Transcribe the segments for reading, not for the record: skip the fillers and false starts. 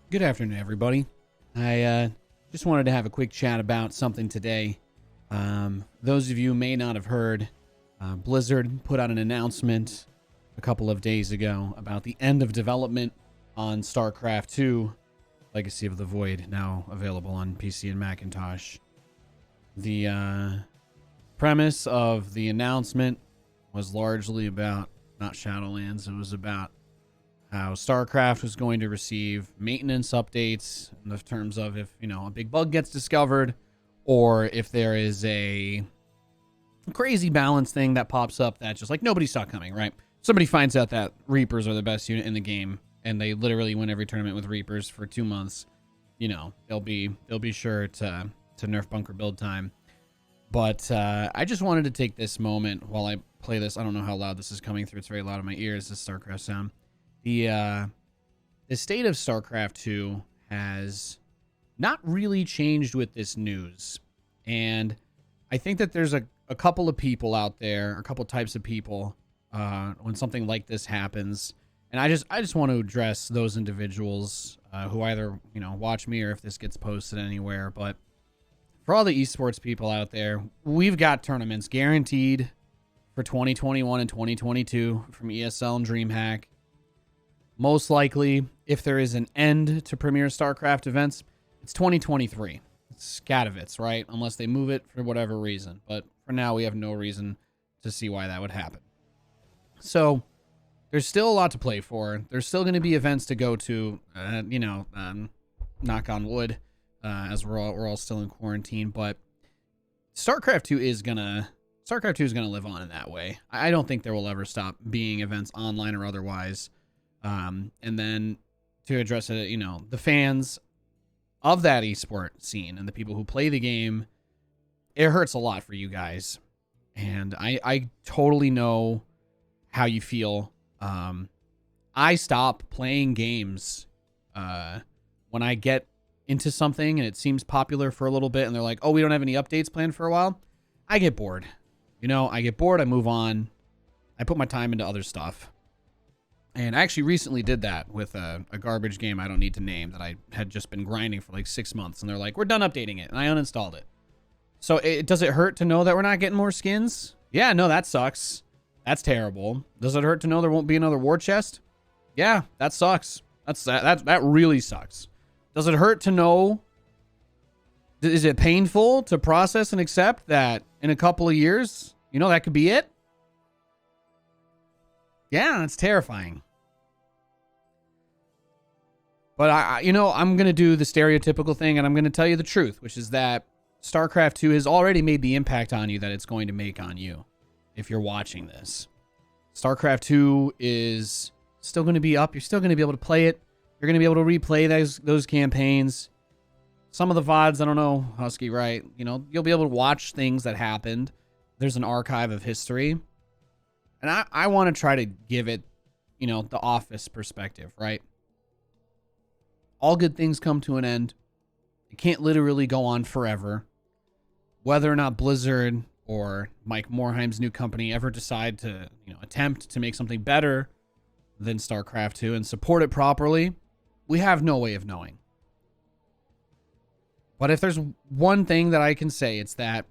Good afternoon, everybody. I just wanted to have a quick chat about something today. Those of you may not have heard, Blizzard put out an announcement a couple of days ago about the end of development on StarCraft 2, Legacy of the Void, now available on PC and Macintosh. The premise of the announcement was largely about not Shadowlands. It was about how StarCraft was going to receive maintenance updates in the terms of if, a big bug gets discovered or if there is a crazy balance thing that pops up that just like nobody saw coming, right? Somebody finds out that Reapers are the best unit in the game and they literally win every tournament with Reapers for 2 months. They'll be sure to nerf bunker build time. But I just wanted to take this moment while I play this. I don't know how loud this is coming through. It's very loud in my ears, this StarCraft sound. The state of StarCraft 2 has not really changed with this news. And I think that there's a couple of people out there, a couple types of people, when something like this happens. And I just want to address those individuals who either, watch me or if this gets posted anywhere. But for all the esports people out there, we've got tournaments guaranteed for 2021 and 2022 from ESL and DreamHack. Most likely, if there is an end to Premier StarCraft events, it's 2023. It's Katowice, right? Unless they move it for whatever reason. But for now, we have no reason to see why that would happen. So, there's still a lot to play for. There's still going to be events to go to, knock on wood, as we're all still in quarantine. But StarCraft 2 is going to live on in that way. I don't think there will ever stop being events online or otherwise. And then to address it, the fans of that esport scene and the people who play the game, it hurts a lot for you guys. And I totally know how you feel. I stop playing games when I get into something and it seems popular for a little bit and they're like, oh, we don't have any updates planned for a while. I get bored. I get bored. I move on. I put my time into other stuff. And I actually recently did that with a garbage game I don't need to name that I had just been grinding for like 6 months. And they're like, we're done updating it. And I uninstalled it. So does it hurt to know that we're not getting more skins? Yeah, no, that sucks. That's terrible. Does it hurt to know there won't be another war chest? Yeah, that sucks. That really sucks. Does it hurt to know? Is it painful to process and accept that in a couple of years, that could be it? Yeah, it's terrifying. But I'm going to do the stereotypical thing and I'm going to tell you the truth, which is that StarCraft 2 has already made the impact on you that it's going to make on you if you're watching this. StarCraft 2 is still going to be up. You're still going to be able to play it. You're going to be able to replay those campaigns. Some of the VODs, I don't know, Husky, right? You'll be able to watch things that happened. There's an archive of history. And I want to try to give it, the Office perspective, right? All good things come to an end. It can't literally go on forever. Whether or not Blizzard or Mike Morhaim's new company ever decide to, attempt to make something better than StarCraft 2 and support it properly, we have no way of knowing. But if there's one thing that I can say, it's that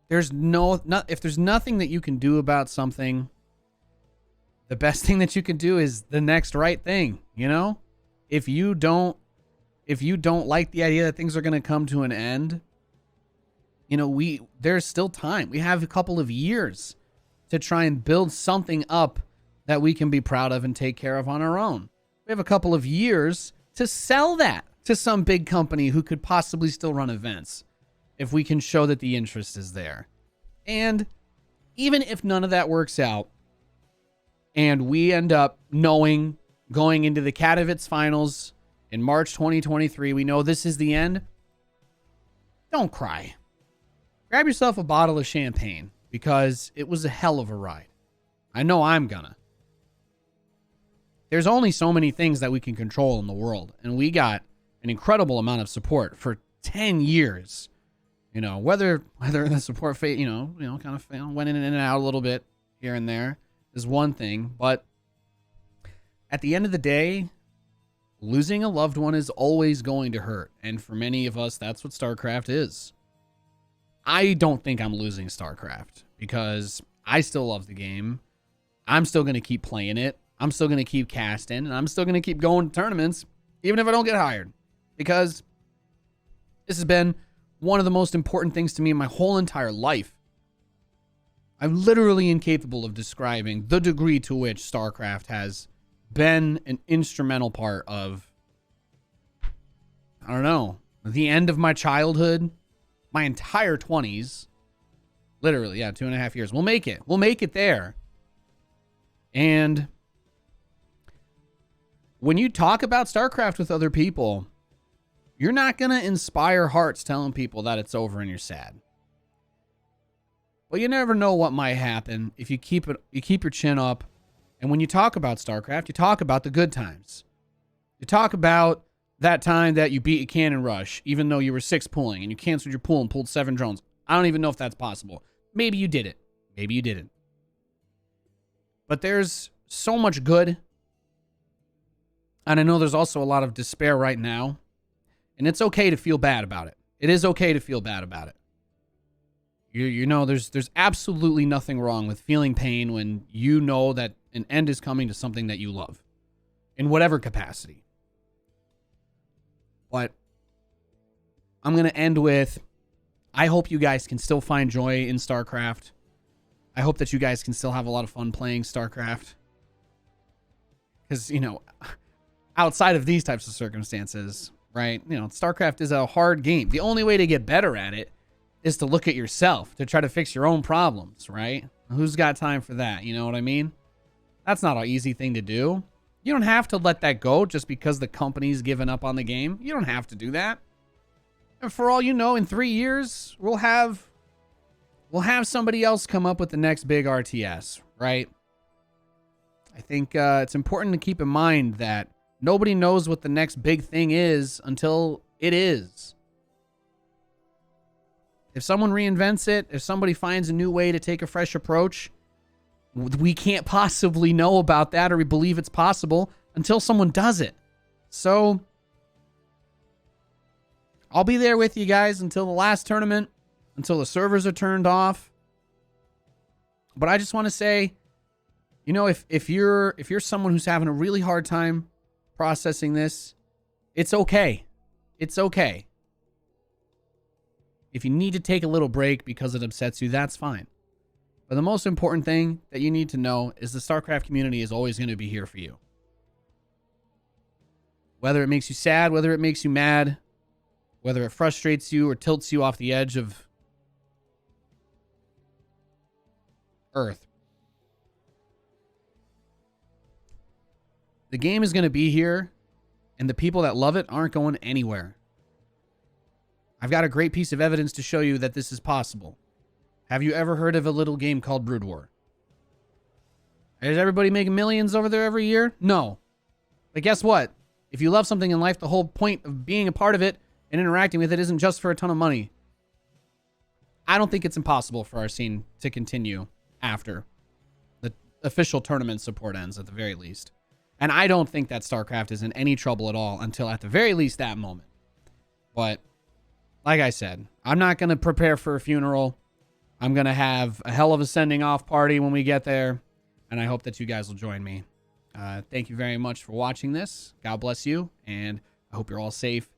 if there's nothing that you can do about something, the best thing that you can do is the next right thing, If you don't like the idea that things are going to come to an end, there's still time. We have a couple of years to try and build something up that we can be proud of and take care of on our own. We have a couple of years to sell that to some big company who could possibly still run events if we can show that the interest is there. And even if none of that works out and we end up knowing going into the Katowice finals in March 2023, we know this is the end, don't cry. Grab yourself a bottle of champagne because it was a hell of a ride. I know I'm gonna. There's only so many things that we can control in the world, and we got an incredible amount of support for 10 years. Whether the support, kind of went in and out a little bit here and there is one thing, but at the end of the day, losing a loved one is always going to hurt. And for many of us, that's what StarCraft is. I don't think I'm losing StarCraft because I still love the game. I'm still going to keep playing it. I'm still going to keep casting, and I'm still going to keep going to tournaments, even if I don't get hired, because this has been one of the most important things to me in my whole entire life. I'm literally incapable of describing the degree to which StarCraft has been an instrumental part of, I don't know, the end of my childhood, my entire 20s. Literally, yeah, 2.5 years. We'll make it. We'll make it there. And when you talk about StarCraft with other people, you're not going to inspire hearts telling people that it's over and you're sad. Well, you never know what might happen if you keep your chin up. And when you talk about StarCraft, you talk about the good times. You talk about that time that you beat a cannon rush, even though you were 6 pooling and you canceled your pool and pulled 7 drones. I don't even know if that's possible. Maybe you did it. Maybe you didn't. But there's so much good. And I know there's also a lot of despair right now. And it's okay to feel bad about it. It is okay to feel bad about it. You know, there's absolutely nothing wrong with feeling pain when you know that an end is coming to something that you love. In whatever capacity. But I'm going to end with, I hope you guys can still find joy in StarCraft. I hope that you guys can still have a lot of fun playing StarCraft. Because, you know, outside of these types of circumstances, right? You know, StarCraft is a hard game. The only way to get better at it is to look at yourself, to try to fix your own problems, right? Who's got time for that? You know what I mean? That's not an easy thing to do. You don't have to let that go just because the company's given up on the game. You don't have to do that. And for all you know, in 3 years, we'll have somebody else come up with the next big RTS, right? I think it's important to keep in mind that nobody knows what the next big thing is until it is. If someone reinvents it, if somebody finds a new way to take a fresh approach, we can't possibly know about that or we believe it's possible until someone does it. So I'll be there with you guys until the last tournament, until the servers are turned off. But I just want to say, you know, if you're someone who's having a really hard time processing this, it's okay. It's okay. If you need to take a little break because it upsets you, that's fine. But the most important thing that you need to know is the StarCraft community is always going to be here for you. Whether it makes you sad, whether it makes you mad, whether it frustrates you or tilts you off the edge of Earth. The game is going to be here, and the people that love it aren't going anywhere. I've got a great piece of evidence to show you that this is possible. Have you ever heard of a little game called Brood War? Is everybody making millions over there every year? No. But guess what? If you love something in life, the whole point of being a part of it and interacting with it isn't just for a ton of money. I don't think it's impossible for our scene to continue after the official tournament support ends, at the very least. And I don't think that StarCraft is in any trouble at all until at the very least that moment. But like I said, I'm not going to prepare for a funeral. I'm going to have a hell of a sending off party when we get there. And I hope that you guys will join me. Thank you very much for watching this. God bless you. And I hope you're all safe